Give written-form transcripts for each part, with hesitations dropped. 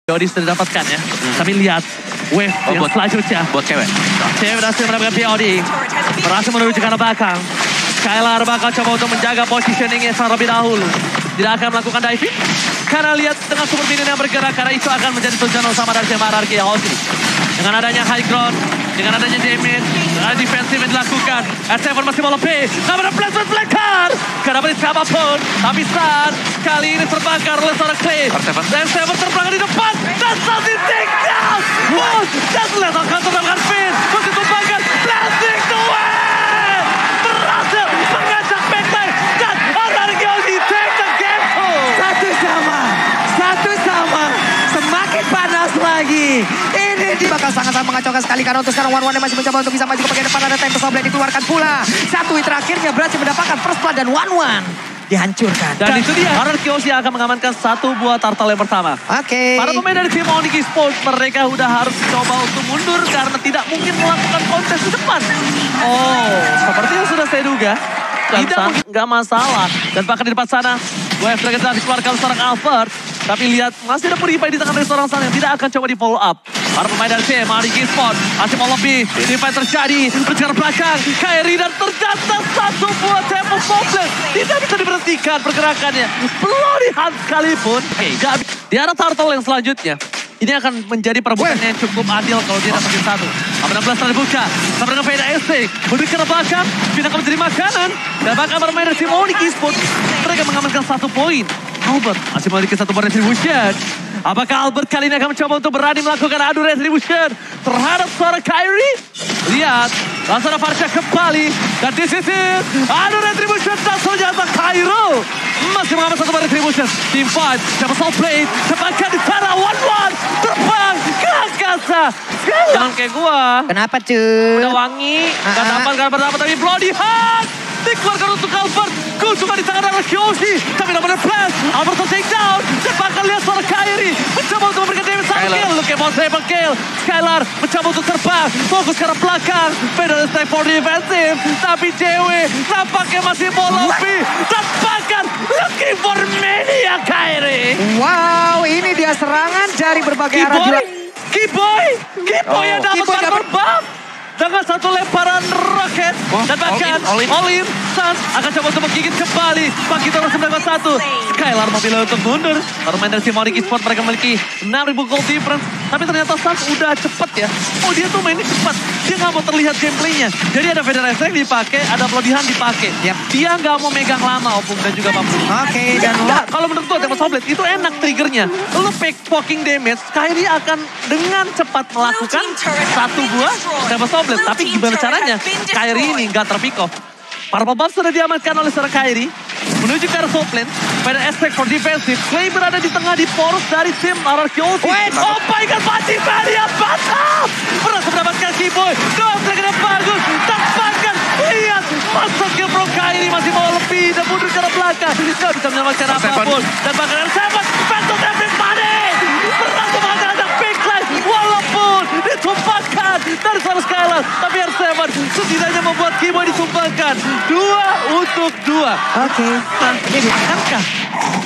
Yodi sudah dapatkan ya. Tapi lihat wave yang selanjutnya. Buat cewek. Cewek berhasil mendapatkan Yodi. Berhasil menuju ke arah belakang. Skylar bakal coba untuk menjaga positioningnya terlebih dahulu. Tidak akan melakukan diving. Karena lihat dengan super minion yang bergerak. Karena itu akan menjadi tujuan utama dari tim RRQ Hoshi. Dengan adanya high ground. Dengan adanya damage. Dengan defensif yang dilakukan. S7 masih mau lebih. Namun ada placement flanker. Karena beri siapapun. Tapi saat kali ini terbakar oleh seorang Clay. S7 terbakar di depan. Dan saat ini take down. Wow. Dan lihat akan terbakar Finn. Masih terbakar. Blasting to win. Berhasil mengajak backline. Dan RRQ Hoshi take the game. Satu sama. Semakin panas lagi. Ini bakal sangat-sangat mengacaukan sekali karena untuk sekarang One masih mencoba untuk bisa maju ke bagian depan. Ada Tempest of Blade dikeluarkan pula. Satu hit terakhirnya berhasil mendapatkan first blood dan One dihancurkan. Dan itu dia. RRQ Hoshi akan mengamankan satu buah turtle yang pertama. Oke. Para pemain dari tim Onyx Esports, mereka udah harus coba untuk mundur karena tidak mungkin melakukan kontes di depan. Oh, seperti yang sudah saya duga. Tidak mungkin, nggak masalah. Dan bahkan di depan sana, Wave Dragon telah dikeluarkan seorang Albert. Tapi lihat, masih ada Purify di tangan dari seorang sana yang tidak akan coba di follow up. Para pemain dari tim Onyx Esports masih mau lebih. Defense terjadi, berjalan belakang. Kairi dan ternyata satu buah tempo problem. Tidak bisa diberhentikan pergerakannya. Bloody Hand sekalipun. Di arah turtle yang selanjutnya. Ini akan menjadi perebutan yang cukup adil kalau dia dapetin satu. 16 telah dibuka. Sama dengan Veda ST. Mundur ke belakang. Pindah ke menjadi makanan. Dan bahkan bermain dari tim Onyx Esports. Mereka mengamankan 1 poin. Albert masih memiliki 1 poin retribution. Apakah Albert kali ini akan mencoba untuk berani melakukan adu retribution terhadap seorang Kairi? Lihat. Langsung ada Farsha kembali. Dan di sisi adu retribution dan ternyata Kairo masih mengambil 1 poin retribution. Team fight. Siapa Soul Blade. Cepatkan di sana. One. Terbang ke angkasa. Jangan kayak gua. Kenapa cuy? Udah wangi. Gak dapat pertama. Tapi Bloody Hand. Dikeluarkan untuk Albert. Gol cuma di tangan RRQ Hoshi. Tapi namanya flash. Albert take down. Dan bahkan lihat seorang Kairi. Mencoba untuk memberikan damage sama kill. Look at triple kill. Skylar mencoba untuk terbang. Fokus ke arah belakang. Beda stay for defensive. Tapi JW nampaknya masih mau lebih. Dan bahkan looking for mania Kairi. Wow, ini dia serangan dari berbagai arah. Kiboy yang dapat buff. Dengan satu lemparan roket. Dan bahkan all in. Sans akan coba untuk menggigit kembali. Pakito masih mendapat 1. Skylar memilih untuk mundur. Pemain dari tim Onyx Esports mereka memiliki 6.000 gold difference. Tapi ternyata Sans udah cepet ya. Oh dia tuh mainnya cepat. Dia nggak mau terlihat gameplaynya. Jadi ada Federer yang dipakai, ada Bloody Hand dipakai. Dia nggak mau megang lama Opung dan juga Bambu. Oke, dan kalau menurut gue Tempest of Blade itu enak triggernya. Lo pack poking damage, Kairi akan dengan cepat melakukan 1 buah Tempest of Blade. Tapi gimana caranya? Kairi ini nggak terpick off. Para pembuff sudah diamankan oleh seorang Kairi. Menuju ke arah top lane. Pada aspek for defensive. Clay berada di tengah di poros dari tim RRQ Hoshi. Oh my god, Pati Mania batal! Berhasil mendapatkan Kiboy. Dua dragon yang bagus. Tempatkan. Lihat. Masuk ke Bro Kairi masih mau lebih. Dan mundur ke arah belakang. Gak bisa menyelamatkan apapun. Dan bahkan R7. Battle everybody. Berhasil mengangkat big line. Walaupun ditumpahkan dari seorang Skylar. Tapi R7 setidaknya membuat Kiboy ditumpahkan. 2 untuk 2. Oke. Akankah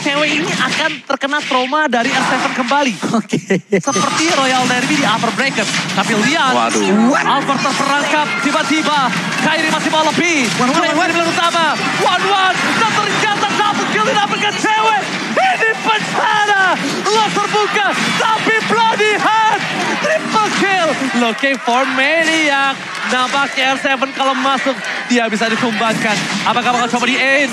cewek ini akan terkena trauma dari R7 kembali? Oke. Seperti Royal Derby di upper bracket. Tapi lihat, Albert terperangkap tiba-tiba. Kairi masih mau lebih. One di utama. One. Dan ternyata double kill didapatkan cewek. Ini bencana. Lo terbuka. Tapi Bloody Hand. Triple kill. Looking for Maniac. Nampaknya R7 kalau masuk dia bisa ditumbangkan. Apakah bakal coba di aim?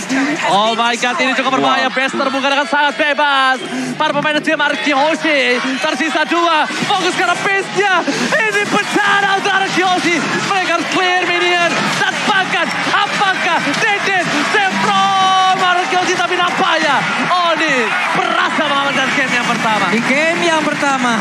Oh my god, ini cukup berbahaya. Bester bukan dengan sangat bebas. Para pemain tim RRQ Hoshi tersisa 2. Fokus ke arah base-nya. Ini bencana untuk RRQ Hoshi. Mereka harus clear minion. Dan bahkan apakah Deden from RRQ Hoshi, tapi nampaknya Oni berhasil mengamankan game yang pertama. Di game yang pertama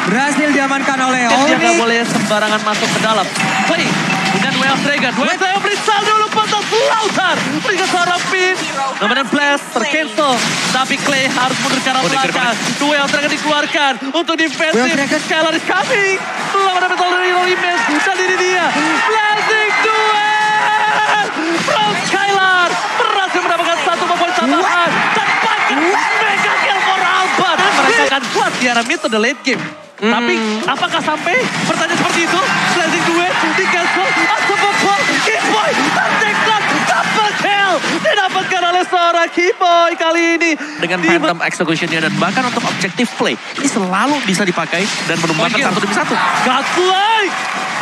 berhasil diamankan oleh Oni. Dia nggak boleh sembarangan masuk ke dalam. Play. Dan Wave Dragon. Wave Dragon beri saldo dulu pantas Lautar. Berikan seorang pin. Kemudian flash tercancel. Tapi Clay harus mundur ke arah belakang. Wave Dragon dikeluarkan untuk defensif. Skylar is coming. Belum ada betul dari Rolimes. Dan ini dia. Blazing duel. From Skylar. Berhasil mendapatkan 1 poin tambahan. Dan bahkan mega kill for Albert. Mereka akan kuat di area mid to the late game. Tapi apakah sampai pertanyaan seperti itu? Sliding duet, di cancel, Asapopo, Keyboy, terdekat, double kill. Didapatkan oleh seorang Keyboy kali ini. Dengan Phantom Execution-nya dan bahkan untuk objective play. Ini selalu bisa dipakai dan menumbangkan 1-1. Godlike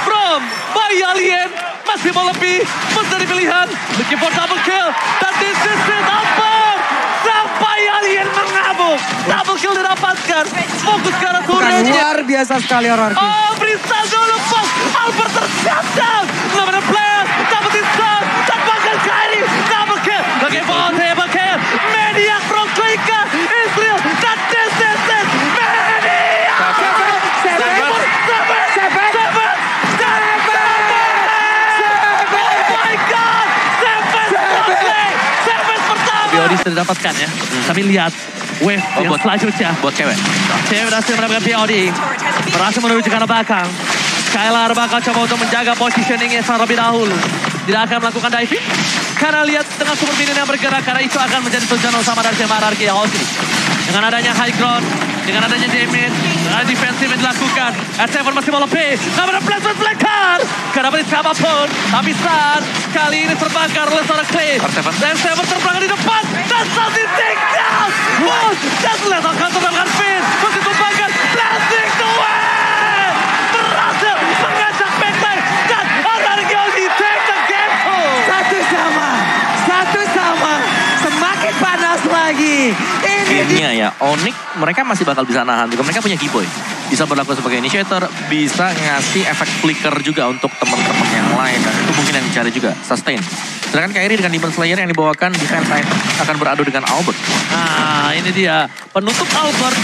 from Bay Alien. Masih mau lebih, menjadi pilihan. Looking for double kill. Dan this is it, Alper. Sampai Alien mengamuk. Double kill didapatkan. Fokus ke arah turunnya. Luar biasa sekali RRQ. Oh, Bristal dulu, Fox. Alper tershutdown. Limited player. Dapetin stun. Dan bahkan Kairi. Double kill. Looking for double kill. Maniac from Klika. Israel. Dan this is it. Maniac. Biori sudah dapatkan ya. Tapi lihat wave yang selanjutnya. Buat cewek. Cewek berhasil mendapatkan Biori. Berhasil menuju ke arah belakang. Skylar bakal coba untuk menjaga positioningnya terlebih dahulu. Tidak akan melakukan diving. Karena lihat tengah super minion yang bergerak. Karena itu akan menjadi tujuan utama dari RRQ House ini. Dengan adanya high ground. Dengan adanya damage. Dengan defensif yang dilakukan. R7 masih mau lebih. Gak ada placement flanker. Gak dapat siapapun. Tapi Star kali ini terbakar oleh seorang Clay. Dan R7 terbakar di depan. Dan Salty take down. Wow. Dan Lethal Counter melakukan Finn. Masih tumbangkan. Plastic to win. Berhasil mengajak backline. Dan RRQ take the game home. Satu sama. Semakin panas lagi. Gamenya ya, Onyx mereka masih bakal bisa nahan juga. Mereka punya Keyboy. Bisa berlaku sebagai initiator, bisa ngasih efek flicker juga untuk teman-teman yang lain. Dan itu mungkin yang dicari juga, sustain. Sedangkan Kairi dengan Demon Slayer yang dibawakan di fan side akan beradu dengan Albert. Nah, ini dia. Penutup Albert.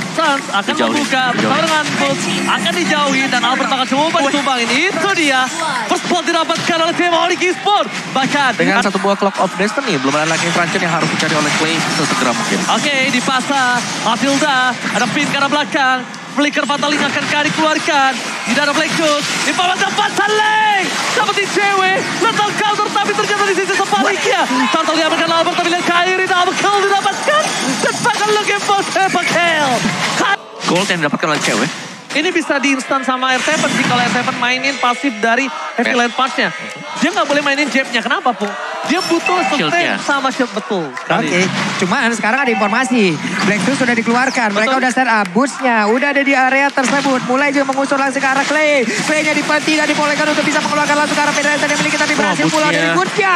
Suns akan membuka bersama dengan Boots. Akan dijauhi dan Albert bakal coba ditumbangin. Itu dia. First spot didapatkan oleh tim Onyx Esports. Bahkan dengan satu buah Clock of Destiny, belum ada lagi Cruncher yang harus dicari oleh Clay sesegera mungkin. Oke, dipasang. Matilda, ada pin ke arah belakang. Flicker Fataling akan Kari keluarkan. Tidak ada Black Shoot. Di bawah tempat Saling. Dapetin cewek. Lethal counter tapi ternyata di sisi sebaliknya. Turtle diamankan Albert tapi lihat Kairi. Double kill didapatkan. Dan bahkan looking for triple kill. Gold yang didapatkan oleh cewek. Ini bisa diinstan sama R7 sih kalau R7 mainin pasif dari heavy land punch-nya. Dia nggak boleh mainin jab-nya. Kenapa, Pung? Dia butuh sustain sama shield betul. Oke, cuman sekarang ada informasi. Black Shoes sudah dikeluarkan. Mereka udah set up boots-nya. Udah ada di area tersebut. Mulai juga mengusur langsung ke arah Clay. Clay-nya tidak dibolehkan untuk bisa mengeluarkan langsung ke arah Federation yang memiliki. Tapi berhasil pulang dari boots-nya.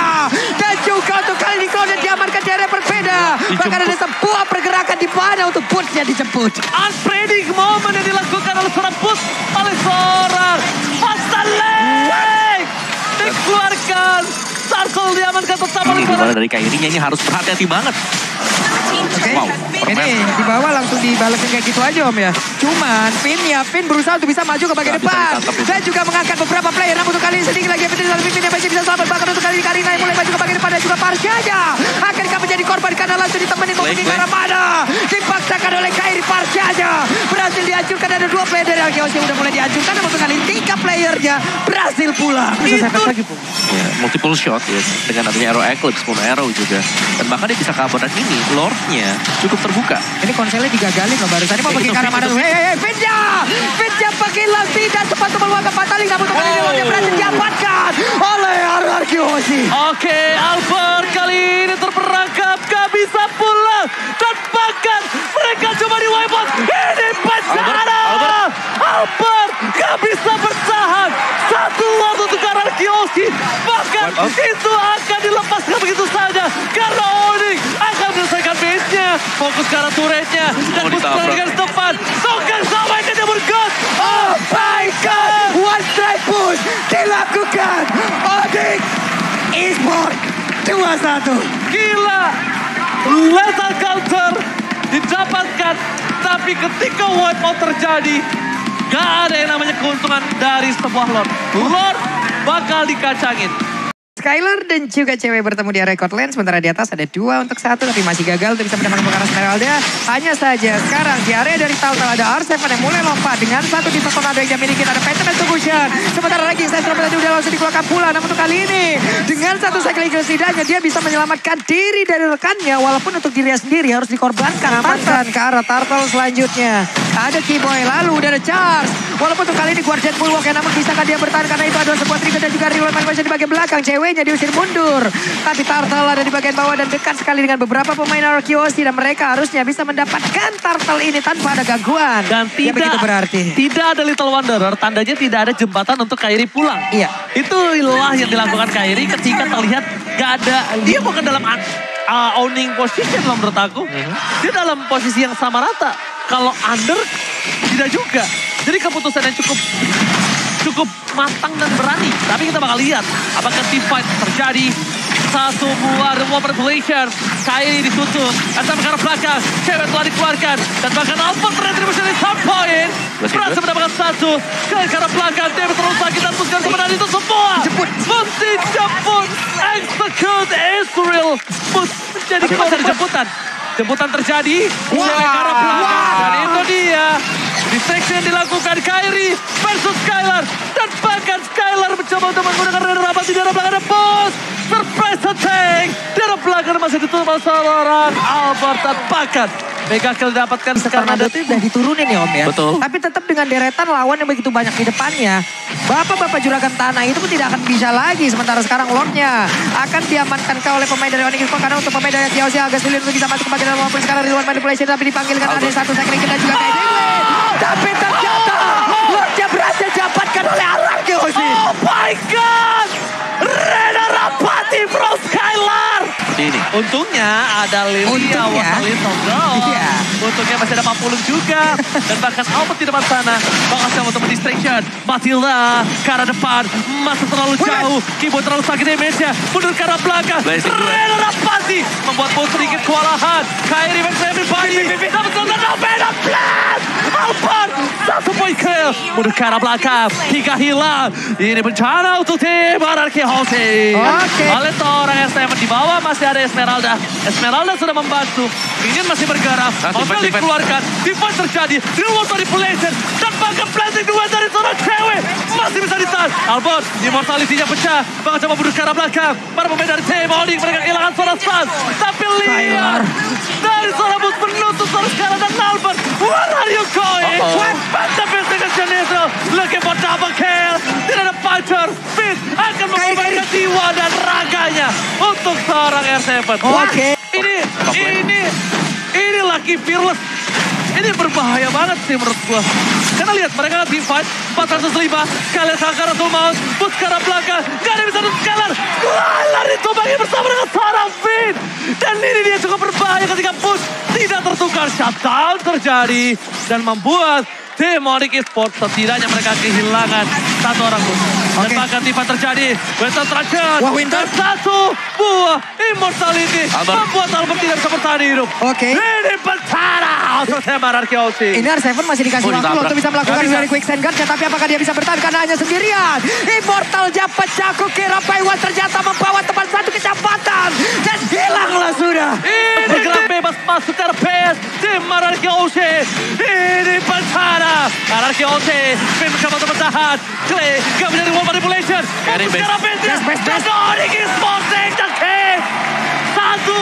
Dan juga untuk kali ini Cloud diamankan di area berbeda. Bahkan ada sebuah pergerakan di mana untuk boots-nya dijemput. Unpredictable moment yang dilakukan oleh seorang boots. Oleh seorang Pastaleng. Dikeluarkan. Sarkol diamankan tetap oleh seorang. Dari Kairinya ini harus berhati-hati banget. Oke, Wow. ini di bawah langsung dibalesin kayak gitu aja Om ya. Cuman Finn berusaha untuk bisa maju ke bagian depan. Dan juga mengangkat beberapa player. Namun untuk kali ini sedikit lagi Finn yang masih bisa selamat. Bahkan untuk kali ini Karina yang mulai maju ke bagian depan. Dan juga Parsiaja akankah menjadi korban karena langsung ditemenin mobil ke arah mana. Dipaksakan oleh Kairi Parsiaja. Berhasil dihancurkan. Ada 2 player dari Arkeos yang udah mulai dihancurkan. Namun untuk kali ini 3 playernya berhasil pulang. Itu lagi, Pung. Ya, multiple shot ya. Dengan adanya Arrow Eclipse, Moon Arrow juga. Dan bahkan dia bisa kabur. Dan ini Lord-nya cukup terbuka. Ini konselnya digagalin loh baru. Tadi mau pergi ke arah mana. Hei, Finja pakai lampi dan sempat meluangkan Fataling. Namun kali ini dia berhasil diamankan oleh RRQ Hoshi. Oke, Albert kali ini terperangkap. Gak bisa pulang. Dan bahkan mereka cuma di wipe out. Ini bencana. Albert gak bisa bertahan. Satu lot untuk RRQ Hoshi. Bahkan itu akan dilepaskan begitu saja. Karena Onyx akan menyelesaikan base-nya. Fokus ke arah turretnya. Dan Bustar dengan depan. Songkang sama ini dia bergot. Oh my God. One strike push dilakukan. Onyx Esports 2-1. Gila. Lethal counter didapatkan. Tapi ketika wipeout terjadi. Gak ada yang namanya keuntungan dari sebuah Lord. Lord bakal dikacangin. Skylar dan juga cewek bertemu di area court lane. Sementara di atas ada 2-1 tapi masih gagal untuk bisa mendapatkan Pokara Esmeralda. Hanya saja sekarang di area dari Taltal ada R7 yang mulai lompat dengan satu di tornado yang dimiliki. Ada Phantom Execution. Sementara lagi saya tadi udah langsung dikeluarkan pula. Namun untuk kali ini dengan satu cycle setidaknya dia bisa menyelamatkan diri dari rekannya. Walaupun untuk dirinya sendiri harus dikorbankan. Amankan ke arah Turtle selanjutnya. Ada Keyboy, lalu udah ada Charles. Walaupun untuk kali ini Guardian Bulwark namun bisakah dia bertahan karena itu adalah sebuah trigger dan juga Real Manipulation di bagian belakang. Ceweknya diusir mundur. Tapi Turtle ada di bagian bawah dan dekat sekali dengan beberapa pemain RQOC dan mereka harusnya bisa mendapatkan Turtle ini tanpa ada gangguan. Dan Ya, begitu berarti. tidak ada Little Wanderer, tandanya tidak ada jembatan untuk Kairi pulang. Iya. Itulah yang dilakukan Kairi ketika terlihat gak ada, dia bukan dalam owning position loh menurut aku. Dia dalam posisi yang sama rata. Kalau under, tidak juga. Jadi keputusan yang cukup matang dan berani. Tapi kita bakal lihat apakah team fight terjadi. Satu buah The War Manipulation. Kairi ditutup. SM ke arah belakang. Cewek telah dikeluarkan. Dan bahkan Albert Retribution di some point. Berhasil mendapatkan satu. Ke arah belakang. Dia terus lagi dan teruskan kemenangan itu semua. Mesti jemput. Execute Israel. Menjadi korban jemputan. Jemputan terjadi. Cewek ke arah belakang. Dan itu dia. Distraction yang dilakukan Kairi versus Skylar. Dan bahkan Skylar mencoba untuk menggunakan radar rapat di daerah belakang ada Boss. Surprise attack. Di daerah belakang masih ditutup oleh seorang Albert dan bahkan Mega Kill didapatkan sekarang Tornado itu udah diturunin ya Om ya. Betul. Tapi tetap dengan deretan lawan yang begitu banyak di depannya. Bapak-bapak juragan tanah itu pun tidak akan bisa lagi. Sementara sekarang Lordnya akan diamankan oleh pemain dari Onyx Esports. Karena untuk pemain dari Kiyoshi agak sulit untuk bisa masuk kembali dalam walaupun sekarang Real Manipulation. Tapi dipanggilkan ada satu second kita juga kayak Dewi. Tapi ternyata Lordnya berhasil didapatkan oleh Alar Kiyoshi. Oh my God! Rena Rapati from Skylar! Seperti ini. Untungnya ada Lilia Wasalito Girl. Iya. Untungnya masih ada 40 juga. Dan bahkan Albert di depan sana. Bakal siapa untuk mendistraction. Matilda ke arah depan. Masuk terlalu jauh. Keyboard terlalu sakit damage-nya. Mundur ke arah belakang. Rena Rapati membuat bot sedikit kewalahan. Kairi versus everybody. Dapat kontak Novena Blast. Albert. Satu poin kill. Mundur ke arah belakang. 3 hilang. Ini bencana untuk tim RRQ House. Oke. Oleh seorang R7 di bawah masih ada Esmeralda. Esmeralda sudah membantu. Minion masih bergerak. Alvel dikeluarkan. Defense terjadi. Real World Manipulation. Dan bahkan planting dua dari seorang cewek. Masih bisa ditahan. Albert. Immortality-nya pecah. Bakal coba mundur ke arah belakang. Para pemain dari tim Onyx mereka kehilangan seorang stun. Tapi lihat. Dari seorang bus menutup seorang Skylar dan Albert. Where are you going? Mantap investigation itu. Looking for double kill. Tidak ada puncher. Fizz akan mengorbankan jiwa dan raganya untuk seorang R7. Oke. Ini Lucky Fearless. Ini berbahaya banget sih menurut gua. Karena lihat mereka team fight 405. Skylar Sankara Sulmaun. Bus ke arah belakang. Gak ada bisa untuk Skylar. Skylar ditumpangi bersama dengan seorang Finn. Dan ini dia cukup berbahaya ketika push tidak tertukar. Shutdown terjadi. Dan membuat tim Onyx Esports setidaknya mereka kehilangan satu orang pun. Dan bahkan tiba terjadi. Winter terakhir. Dan satu buah Immortality. Membuat Albert tidak bisa bertahan hidup. Oke. Ini bencana untuk tim RRQ House. Ini R7 masih dikasih waktu untuk bisa melakukan dari quicksand guard. Tapi apakah dia bisa bertahan karena hanya sendirian. Immortal dapat Caku kira Paiwan ternyata membawa teman satu kecepatan. Dan hilanglah sudah. Ini bergerak bebas masuk ke RPS. Tim RRQ House. Ini bencana. RRQ House. Finn mencoba untuk bertahan. Clay gak menjadi War Manipulation. Untuk sekarang Finn. Dan Onyx Esports take the king. Satu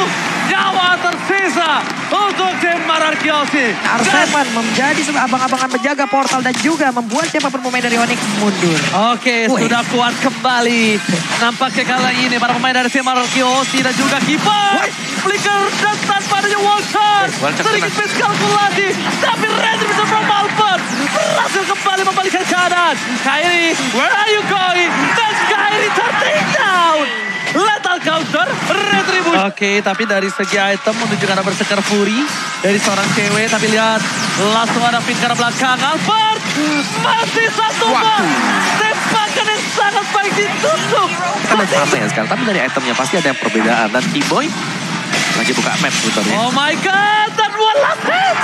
nyawa tersisa untuk tim RRQ House. R7 menjadi abang-abangan menjaga portal dan juga membuat siapapun pemain dari Onyx mundur. Oke, sudah kuat kembali. Nampaknya kali ini para pemain dari tim RRQ House dan juga Keeper. Flicker dan tanpa adanya Walter. Sedikit miskalkulasi. Tapi Redri bisa from Albert. Berhasil kembali membalikkan keadaan. Kairi, where are you going? Dan Kairi tertinggal. Lethal counter, Retribution. Oke, tapi dari segi item menuju ke arah Berserker Fury. Dari seorang cewek, tapi lihat. Langsung ada pin ke arah belakang. Albert, masih satu bom. Tembakan yang sangat baik ditutup. Kan sama ya sekarang, tapi dari itemnya pasti ada yang perbedaan. Dan Keyboy lagi buka map sebetulnya. Oh my God, dan one last hit.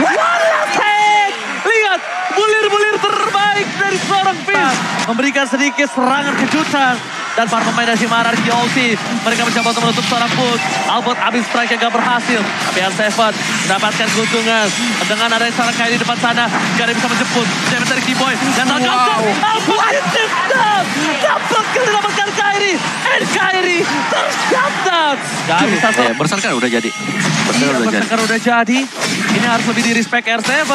One last hit. Lihat, bulir-bulir terbaik dari seorang Fizz. Memberikan sedikit serangan kejutan. Dan para pemain dari tim RRQ House, mereka mencoba untuk menutup seorang push. Albert abis strike yang gak berhasil. Tapi R7 mendapatkan keuntungan. Dengan adanya seorang Kairi di depan sana, gak ada yang bisa menjemput. Jamin dari Keyboy. Dan Albert dicipta. Dapat didapatkan Kairi. And Kairi tershutdown. Gak bisa. Berserker udah jadi. Berserker udah jadi. Ini harus lebih di respect R7.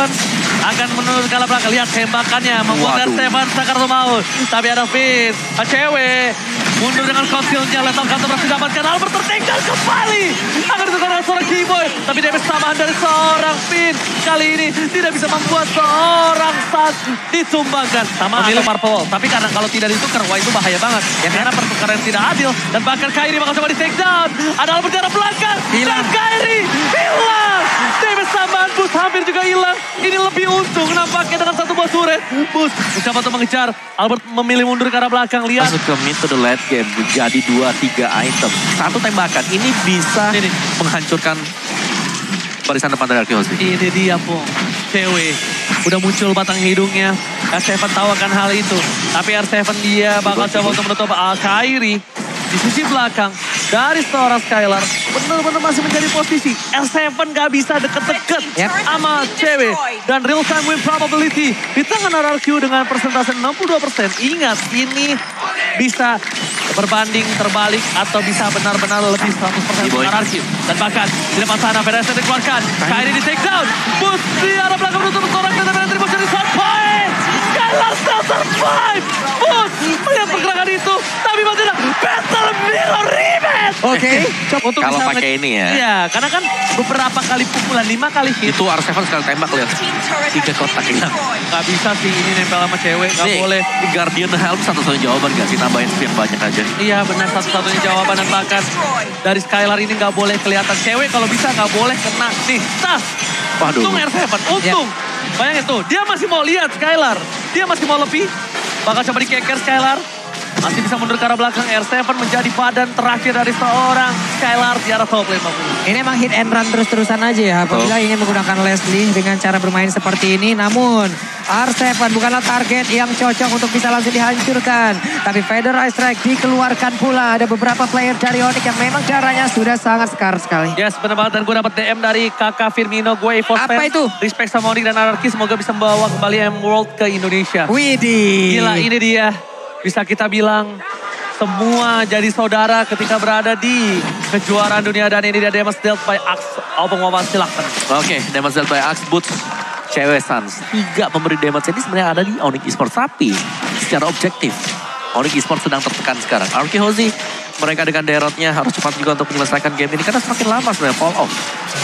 akan menurut kalah belakang. Lihat tembakannya membuat Stefan Sakarto mau. Tapi ada Finn, cewek. Mundur dengan konsilnya, lethal counter berhasil didapatkan. Albert tertinggal kembali. Akan ditukar oleh seorang Keyboy. Tapi damage tambahan dari seorang Finn. Kali ini tidak bisa membuat seorang Sans ditumbangkan. Sama ada Purple. Tapi karena kalau tidak ditukar, wah itu bahaya banget. Ya karena pertukaran tidak adil. Dan bahkan Kairi bakal coba di take down. Ada Albert di arah belakang. Dan Kairi hilang. Damage tambahan Boost hampir juga hilang. Ini lebih untung nampaknya dengan satu buah turret. Boost mencoba untuk mengejar. Albert memilih mundur ke arah belakang. Lihat. Masuk ke mid to the late game. Jadi 2-3 item. Satu tembakan. Ini bisa menghancurkan barisan depan dari Arkehozi. Ini dia, Pong. Cewek. Udah muncul batang hidungnya. R7 tahu akan hal itu. Tapi R7 dia bakal coba untuk menutup Kairi. Di sisi belakang dari seorang Skylar benar-benar masih menjadi posisi. R7 gak bisa deket-deket sama cewek. Dan real time win probability di tangan RRQ dengan persentase 62%. Ingat ini bisa berbanding terbalik atau bisa benar-benar lebih 100% untuk RRQ. Dan bahkan di depan sana Federasi dikeluarkan. Kairi di take down. Boost di arah belakang menutup seorang dan tribus dari shot point. Skylar still survive. Boost melihat pergerakan itu. Tapi tidak. Battle Mirror Rematch. Oke. Kalau pakai ini ya. Iya, karena kan beberapa kali pukulan, 5 kali hit. Itu R7 sekali tembak lihat. 3 kotak hilang. Gak bisa sih ini nempel sama cewek, gak boleh. Guardian Helm satu-satunya jawaban gak sih? Tambahin spin banyak aja. Iya benar, satu-satunya jawaban. Dan bahkan dari Skylar ini gak boleh kelihatan cewek. Kalau bisa gak boleh kena. Nih, tas. Untung R7, untung. Bayangin tuh, dia masih mau lihat Skylar. Dia masih mau lebih. Bakal coba dikeker Skylar. Masih bisa mundur ke arah belakang. R7 menjadi badan terakhir dari seorang Skylar di arah top lane. Ini emang hit and run terus-terusan aja ya. Apabila ingin menggunakan Leslie dengan cara bermain seperti ini. Namun R7 bukanlah target yang cocok untuk bisa langsung dihancurkan. Tapi Feather Eye Strike dikeluarkan pula. Ada beberapa player dari Onyx yang memang caranya sudah sangat sekar sekali. Yes, benar banget. Dan gue dapat DM dari kakak Firmino. Gue EVOS Apa itu? Respect sama Onyx dan RRQ. Semoga bisa membawa kembali M-World ke Indonesia. Widih. Gila, ini dia. Bisa kita bilang semua jadi saudara ketika berada di kejuaraan dunia. Dan ini dia damage dealt by Axe. Album Wawan silahkan. Oke, damage dealt by Axe Boots. Cewek Sans. 3 pemberi damage ini sebenarnya ada di Onyx Esports. Tapi secara objektif, Onyx Esports sedang tertekan sekarang. Arkehozi, mereka dengan Dairotnya harus cepat juga untuk menyelesaikan game ini. Karena semakin lama sebenarnya fall off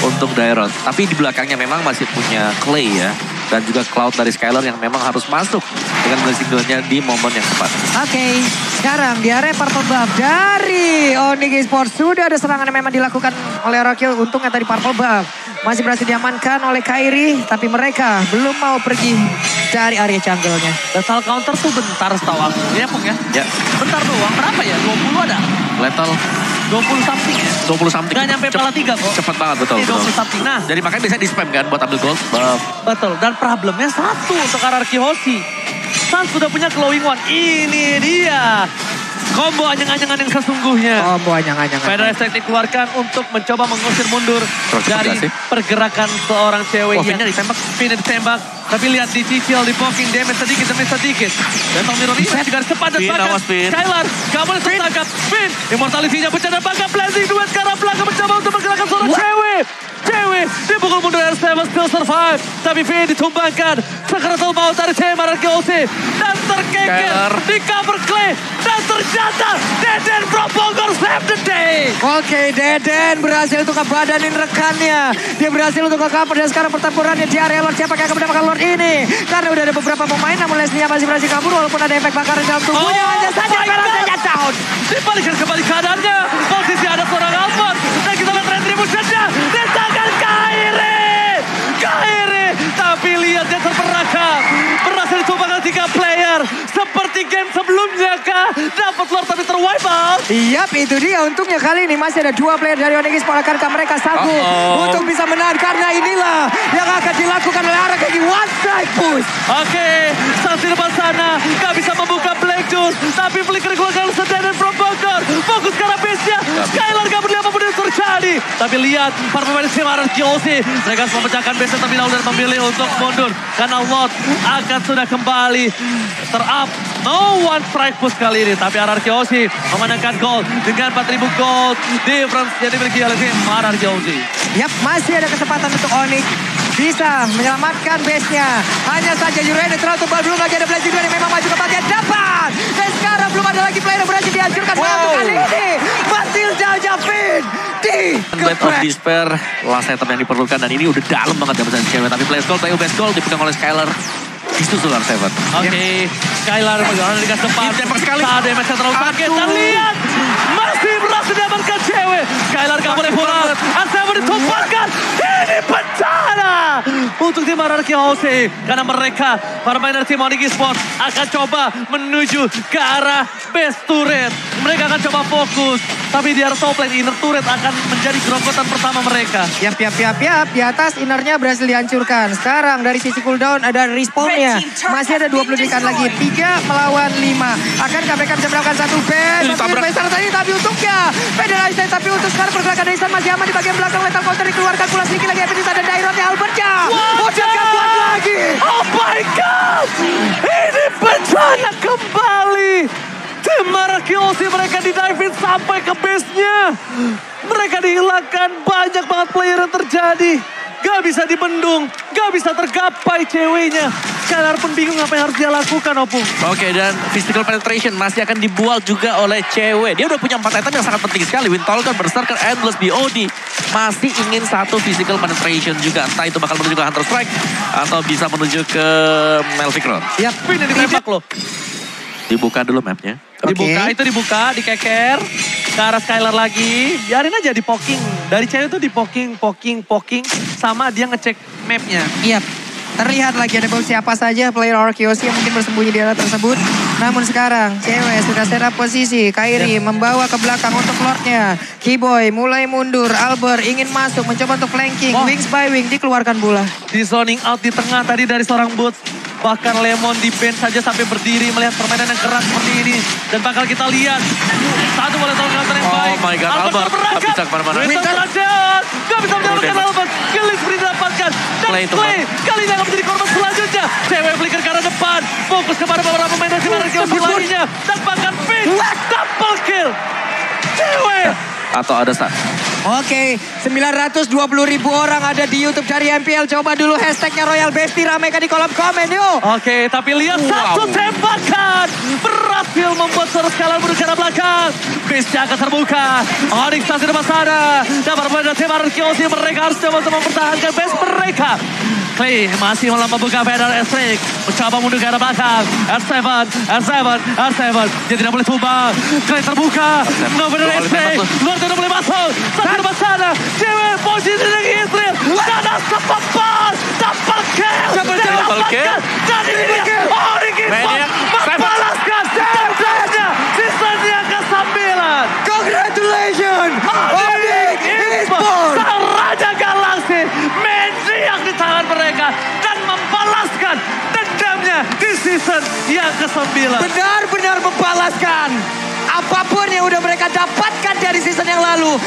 untuk Dairot. Tapi di belakangnya memang masih punya Clay ya. Dan juga Cloud dari Skylar yang memang harus masuk dengan blessing duelnya di momen yang tepat. Oke, sekarang di area Purple Buff dari Onyx Esports. Sudah ada serangan yang memang dilakukan oleh Rakil. Untungnya tadi Purple Buff masih berhasil diamankan oleh Kairi. Tapi mereka belum mau pergi dari area jungle-nya. Lethal counter tuh bentar setahu aku. Iya Pung ya? Ya. Bentar doang, berapa ya? 20 ada? Lethal 20 something ya? 20 something. Gak nyampe pala 3 kok. Cepet banget, betul. Ini 20 something. Nah, jadi makanya biasanya di spam kan buat ambil gold. betul. Dan problemnya satu untuk Arkehozi. Sans sudah punya glowing one. Ini dia. Combo anyang-anyangan yang sesungguhnya. Combo anyang-anyangan. Feather Strike dikeluarkan untuk mencoba mengusir mundur dari pergerakan seorang cewek yang ditembak. Finn ditembak. Tapi lihat dicicil, di-poking damage sedikit demi sedikit. Dan Mirror ini juga cepat dan bahkan Skylar gak boleh tertangkap. Finn, immortality-nya pecah dan bahkan blazing duet ke arah belakang mencoba untuk menggerakkan seorang cewek. Cewek dipukul mundur R7 still survive. Tapi Finn ditumbangkan. Sakratul maut dari tim Arkehozi. Dan terkeker di cover Clay. Dan ternyata Deden from Bogor save the day. Oke, Deden berhasil untuk ngebadanin rekannya. Dia berhasil untuk nge-cover dan sekarang pertempurannya di area Lord. Siapa yang akan mendapatkan Lord ini? Karena udah ada beberapa pemain namun Leslie masih berhasil kabur walaupun ada efek bakaran dalam tubuhnya. Hanya saja Ferasenya down. Dibalikan kembali keadaannya. Posisi ada seorang Alphard. Dan kita lihat retribution-nya. Di tangan Kairi. Tapi lihat dia terperangkap. Berhasil ditumbangkan 3 player. Seperti game sebelumnya kah? Dapat Lord tapi terwipe out. Yap, itu dia. Untungnya kali ini masih ada 2 player dari Onyx Esports. Akankah mereka sanggup untuk bisa menahan? Karena inilah yang akan dilakukan oleh Arkehozi. One strike push. Oke, Sans di depan sana. Gak bisa membuka Black Juice. Tapi flicker dikeluarkan oleh Deden from Bogor. Fokus ke arah base-nya. Skylar gak peduli apapun yang terjadi. Tapi lihat, para pemain tim Arkehozi. Mereka harus memecahkan base-nya terlebih dahulu dan memilih untuk mundur. Karena Lord akan sudah kembali ter-up. No one strike push kali ini. Tapi Arkehozi memenangkan gold dengan 4.000 gold difference yang dimiliki oleh tim Arkehozi. Yap, masih ada kesempatan untuk Onyx bisa menyelamatkan base-nya. Hanya saja Yurene terlalu tebal, belum lagi ada Blazing Duel yang memang maju ke bagian depan. Dan sekarang belum ada lagi player yang berhasil dihancurkan. Wow. Kali ini Matilda Javin Blade of Despair, last item yang diperlukan. Dan ini udah dalam banget dapetan cewek. Tapi Blaze Gold, Best Gold dipegang oleh Skylar. Disusul Arseven. Oke, Skylar bagaimana dikasih depan. Tembak sekali. Saat damage terlalu sakit. Dan lihat, masih berhasil dapatkan cewek. Skylar gak boleh pulang. Arseven ditumpahkan. Ini bencana untuk tim Anarchy OC. Karena mereka, para mainer tim Onyx Esports akan coba menuju ke arah base turret. Mereka akan coba fokus. Tapi di arah top lane, inner turret akan menjadi gerogotan pertama mereka. Yap. Di atas innernya berhasil dihancurkan. Sekarang dari sisi cooldown ada respawnnya. Masih ada 20 detik lagi. 3 melawan 5. Akankah mereka bisa melakukan satu base? Tapi untuknya Federation. Tapi untuk sekarang pergerakan Dyson masih aman di bagian belakang. Lethal counter dikeluarkan pula sedikit lagi. Epinis ada Daironnya Albertnya. Kuat lagi. Oh my God. Ini bencana kembali. Tim Anarchy OC mereka di-dive sampai ke base-nya. Mereka dihilangkan, banyak banget player yang terjadi. Gak bisa dibendung, gak bisa tergapai ceweknya. Skylar pun bingung apa yang harus dia lakukan, Opung. Oke, dan physical penetration masih akan dibuat juga oleh cewek. Dia udah punya 4 item yang sangat penting sekali. Windtalker, Berserker, Endless, BOD. Masih ingin satu physical penetration juga. Entah itu bakal menuju ke Hunter Strike atau bisa menuju ke Melvikron. Yap, ini ditembak loh. Dibuka dulu mapnya. Dibuka, itu dibuka, dikeker. Ke arah Skylar lagi. Biarin aja di poking. Dari cewek itu di poking. Sama dia ngecek mapnya. Iya. Terlihat lagi ada siapa saja player Orkios yang mungkin bersembunyi di area tersebut. Namun sekarang cewek sudah set up posisi. Kairi membawa ke belakang untuk lordnya. Keyboy mulai mundur. Albert ingin masuk mencoba untuk flanking. Wings by wing dikeluarkan pula. Di zoning out di tengah tadi dari seorang Boots. Bahkan Lemon di bench saja sampai berdiri melihat permainan yang keras seperti ini. Dan bakal kita lihat. Satu boleh tahu counter yang baik. Oh my God, Albert gak bisa kemana-mana. Winter gak bisa menyelamatkan Albert. Gelis beri didapatkan. Dan Clay kali ini akan menjadi korban selanjutnya. Cewek flicker ke arah depan. Fokus kepada beberapa pemain dari Anarchy OC lainnya. Dan bahkan Finn. Double kill. Cewek. Atau ada start. Oke, 920.000 orang ada di YouTube dari MPL. Coba dulu hashtagnya Royal Bestie, ramekan di kolom komen yuk. Oke, tapi lihat satu tembakan. Berhasil membuat seorang Skylar menuju ke arah belakang. Base-nya akan terbuka. Onyx masih depan sana. Dan berbeda tim Anarchy OC mereka harus coba untuk mempertahankan base mereka. Clay masih membuka Feder Estrik. Mencoba mundur ke arah belakang. R7. Dia tidak boleh tumbang. Clay terbuka. Feder Estrik. Luar tidak boleh masuk. Satu depan sana. Cewek posisi lagi Israel. Dan double kill. Dan ini dia. Onyx membalaskan. Dendamnya. Sisanya ke-9. Congratulations. Onyx Esports. Sang Raja Galaksi. Mendiang di tangan mereka. Dan membalaskan dendamnya di season yang ke-9. Benar-benar membalaskan apapun yang udah mereka dapatkan dari season yang lalu.